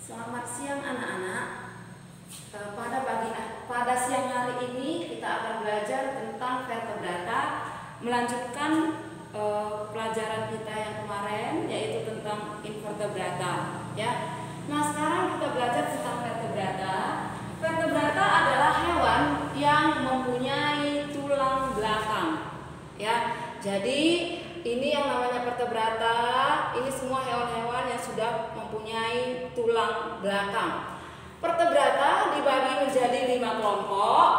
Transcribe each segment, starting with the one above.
Selamat siang anak-anak. Pada siang hari ini kita akan belajar tentang vertebrata, melanjutkan pelajaran kita yang kemarin, yaitu tentang invertebrata. Ya. Nah, sekarang kita belajar tentang vertebrata. Vertebrata adalah hewan yang mempunyai tulang belakang. Ya. Jadi ini yang namanya vertebrata. Ini semua hewan-hewan yang sudah mempunyai tulang belakang. Vertebrata dibagi menjadi 5 kelompok,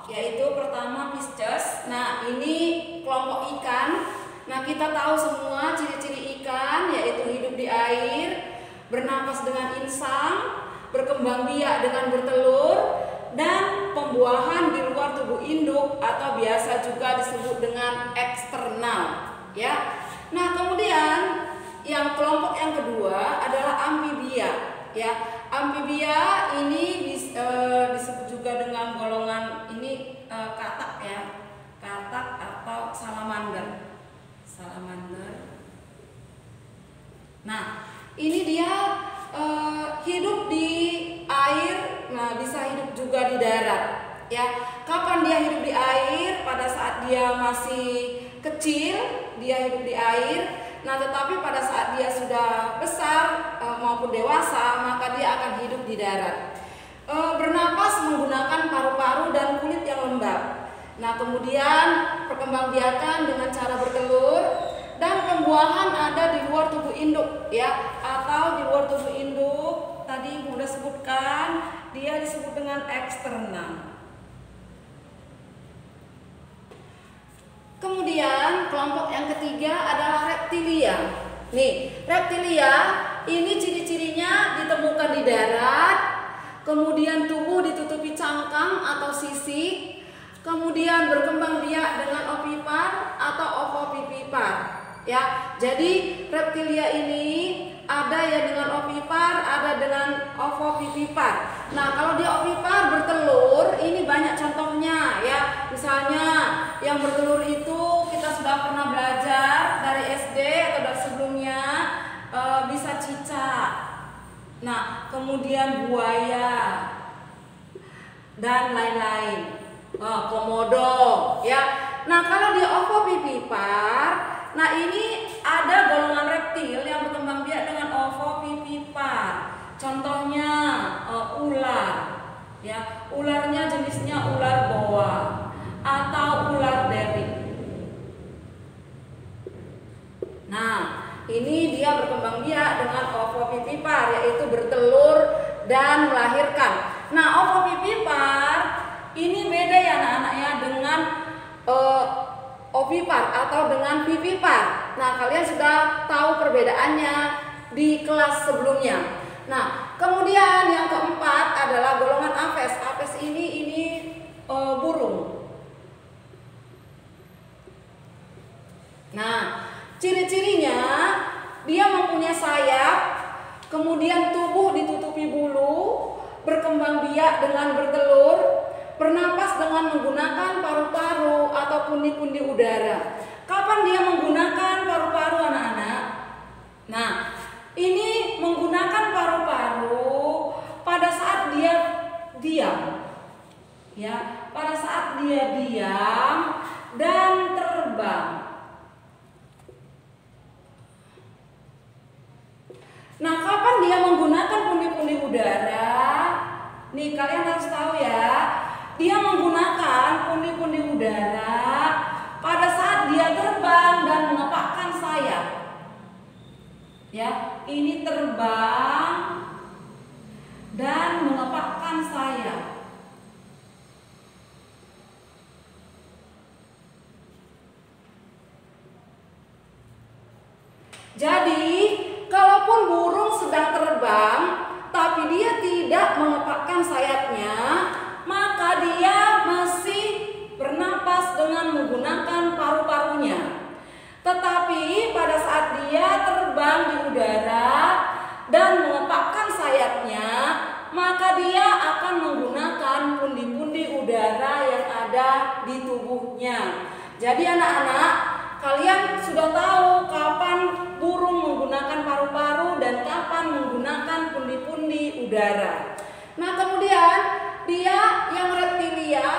yaitu pertama Pisces. Nah, ini kelompok ikan. Nah, kita tahu semua ciri-ciri ikan, yaitu hidup di air, bernapas dengan insang, berkembang biak dengan bertelur, dan pembuahan di luar tubuh induk atau biasa juga disebut dengan eksternal. Ya. Nah, kemudian yang kelompok yang kedua adalah amfibia. Ya, amfibia ini disebut juga dengan golongan ini katak ya, katak atau salamander. Nah, ini dia hidup di air, nah bisa hidup juga di darat. Ya, kapan dia hidup di air? Pada saat dia masih kecil, dia hidup di air. Nah, tetapi pada saat dia sudah besar maupun dewasa, maka dia akan hidup di darat. Bernapas menggunakan paru-paru dan kulit yang lembab. Nah, kemudian perkembangbiakan dengan cara bertelur, dan pembuahan ada di luar tubuh induk, ya, atau di luar tubuh induk. Tadi sudah sebutkan, dia disebut dengan eksternal. Kemudian kelompok yang ketiga adalah reptilia. Nih, reptilia ini ciri-cirinya ditemukan di darat, kemudian tubuh ditutupi cangkang atau sisik, kemudian berkembang biak dengan ovipar atau ovovivipar. Ya, jadi reptilia ini ada yang dengan ovipar, ada dengan ovovivipar. Nah, kalau dia ovipar bertelur, ini banyak contohnya ya. Misalnya yang bertelur itu kita sudah pernah belajar dari SD atau dari sebelumnya, bisa cicak. Nah, kemudian buaya dan lain-lain. Komodo ya. Nah, kalau dia ovovivipar, nah ini ada golongan reptil yang berkembang biak dengan ovovivipar. Contohnya ular. Ya, ularnya jenisnya ular boa atau ular deri. Nah, ini dia berkembang biak dengan ovovivipar, yaitu bertelur dan melahirkan. Nah, ovovivipar ini beda ya anak-anak ya dengan ovipar atau dengan vivipar. Nah, kalian sudah tahu perbedaannya di kelas sebelumnya. Nah, kemudian yang keempat adalah golongan Aves. Aves ini burung. Nah, ciri-cirinya dia mempunyai sayap, kemudian tubuh ditutupi bulu, berkembang biak dengan bertelur, bernapas dengan menggunakan paru-paru atau pundi-pundi udara. Kapan dia menggunakan paru-paru anak-anak? Nah, ini menggunakan paru-paru pada saat dia diam. Ya, pada saat dia diam dan terbang. Nah, kapan dia menggunakan pundi-pundi udara? Nih, kalian harus tahu ya. Dia menggunakan pundi-pundi udara pada saat dia terbang dan mengepakkan sayap. Ya, ini terbang dan mengepakkan sayap. Jadi, kalaupun burung sedang terbang, tapi dia tidak mengepakkan sayapnya, maka dia masih bernapas dengan menggunakan paru-parunya. Tetapi pada saat dia terbang di udara dan mengepakkan sayapnya, maka dia akan menggunakan pundi-pundi udara yang ada di tubuhnya. Jadi anak-anak, kalian sudah tahu kapan burung menggunakan paru-paru dan kapan menggunakan pundi-pundi udara. Nah, kemudian dia yang reptilia,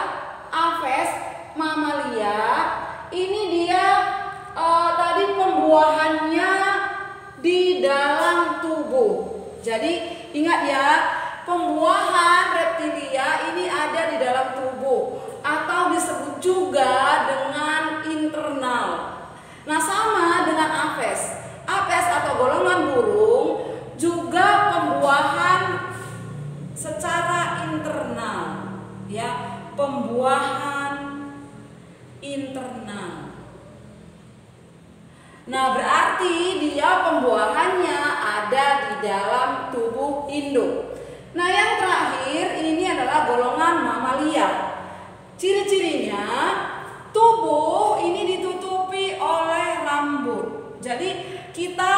aves, mamalia, ini dia tadi pembuahannya di dalam tubuh. Jadi ingat ya, pembuahan reptilia ini ada di dalam tubuh atau disebut juga dengan internal. Nah, sama dengan aves. Aves atau golongan burung juga pembuahan secara internal, ya, pembuahan internal. Nah, berarti dia pembuahannya ada di dalam tubuh induk. Nah, yang terakhir ini adalah golongan mamalia. Ciri-cirinya, tubuh ini ditutupi oleh rambut. Jadi kita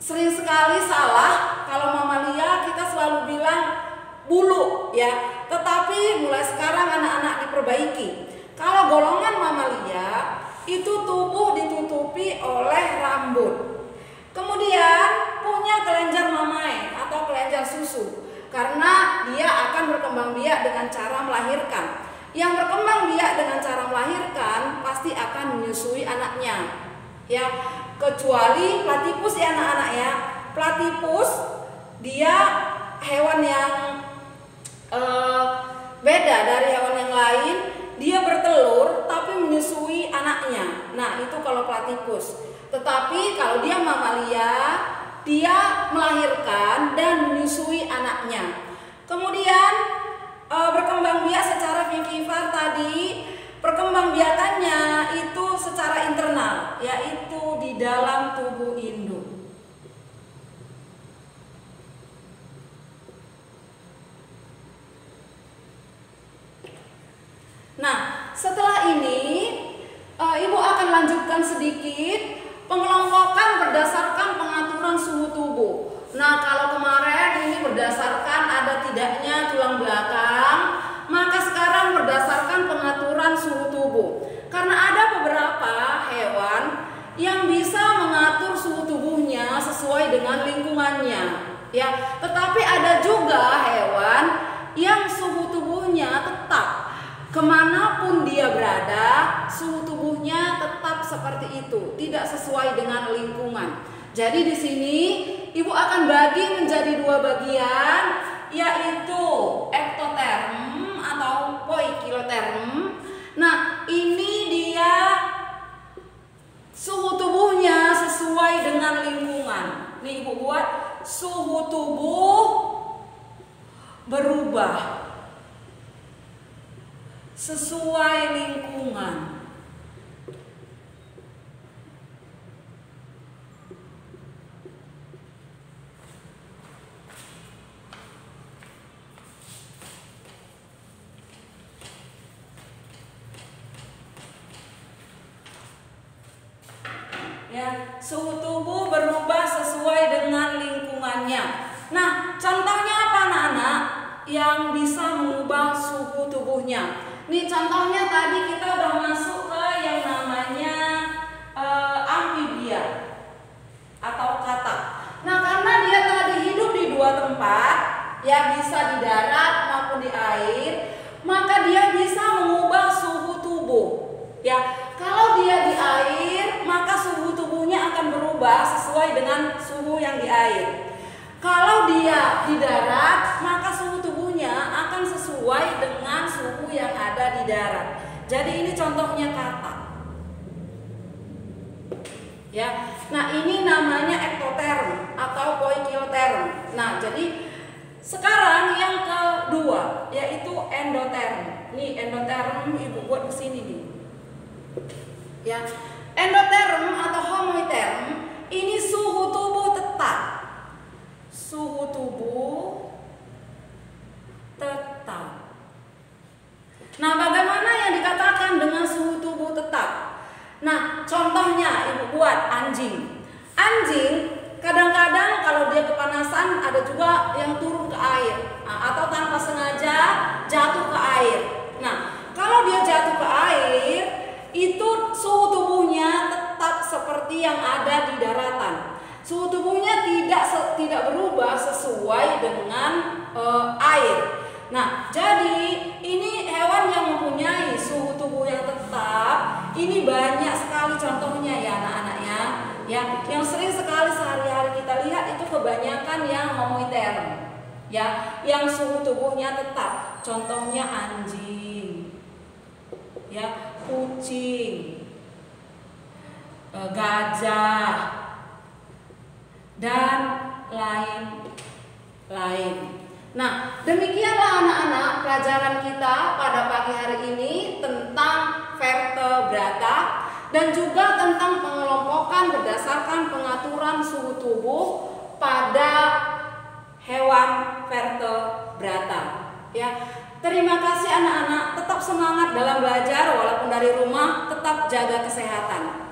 sering sekali salah kalau mamalia, kita selalu bilang bulu, ya. Tetapi mulai sekarang anak-anak diperbaiki. Kalau golongan mamalia itu tubuh ditutupi oleh rambut. Kemudian punya kelenjar mamae atau kelenjar susu, karena dia akan berkembang biak dengan cara melahirkan. Yang berkembang biak dengan cara melahirkan pasti akan menyusui anaknya, ya, kecuali platypus ya anak-anak ya. Platypus dia hewan yang beda dari hewan yang lain. Dia bertelur tapi menyusui anaknya. Nah, itu kalau platypus. Tetapi kalau dia mamalia, dia melahirkan dan menyusui anaknya. Kemudian berkembang biak secara vivivar tadi, perkembangbiakannya itu secara internal, yaitu di dalam tubuh induk. Nah, setelah ini Ibu akan lanjutkan sedikit pengelompokan berdasarkan pengaturan suhu tubuh. Nah, kalau kemarin ini berdasarkan ada tidaknya tulang belakang, maka sekarang berdasarkan pengaturan suhu tubuh. Karena ada beberapa hewan yang bisa mengatur suhu tubuhnya sesuai dengan lingkungannya, ya. Tetapi ada juga hewan yang suhu tubuhnya tetap. Kemanapun dia berada, suhu tubuhnya tetap seperti itu, tidak sesuai dengan lingkungan. Jadi di sini Ibu akan bagi menjadi dua bagian, yaitu ektoterm atau poikiloterm. Nah, ini dia suhu tubuhnya sesuai dengan lingkungan. Nih Ibu buat suhu tubuh berubah sesuai lingkungan. Ya, suhu tubuh berubah sesuai dengan lingkungannya. Nah, contohnya apa anak-anak yang bisa mengubah suhu tubuhnya? Nih contohnya tadi kita udah masuk ke yang namanya amfibia atau katak. Nah, karena dia tadi hidup di dua tempat, ya, bisa di darat maupun di air, maka dia bisa mengubah suhu tubuh. Ya, kalau dia di air, maka suhu tubuhnya akan berubah sesuai dengan suhu yang di air. Kalau dia di darat, maka suhu tubuhnya akan sesuai dengan suhu yang ada di darat. Jadi ini contohnya katak. Ya, nah ini namanya ektoterm atau poikiloterm. Nah, jadi sekarang yang kedua yaitu endoterm. Nih endoterm Ibu buat di sini nih. Ya, endoterm atau homoterm ini suhu tubuh tetap. Suhu tubuh tetap. Nah, bagaimana yang dikatakan dengan suhu tubuh tetap? Nah, contohnya Ibu buat anjing. Anjing kadang-kadang kalau dia kepanasan ada juga yang turun ke air, atau tanpa sengaja jatuh ke air. Nah, kalau dia jatuh ke air, itu suhu tubuhnya Nah, jadi ini hewan yang mempunyai suhu tubuh yang tetap. Ini banyak sekali contohnya ya anak-anak ya. Yang sering sekali sehari-hari kita lihat itu kebanyakan yang homoiter. Ya, yang suhu tubuhnya tetap. Contohnya anjing. Ya, kucing. Gajah. Dan lain-lain. Nah, demikianlah anak-anak pelajaran kita pada pagi hari ini tentang vertebrata dan juga tentang pengelompokan berdasarkan pengaturan suhu tubuh pada hewan vertebrata. Ya, terima kasih anak-anak, tetap semangat dalam belajar walaupun dari rumah, tetap jaga kesehatan.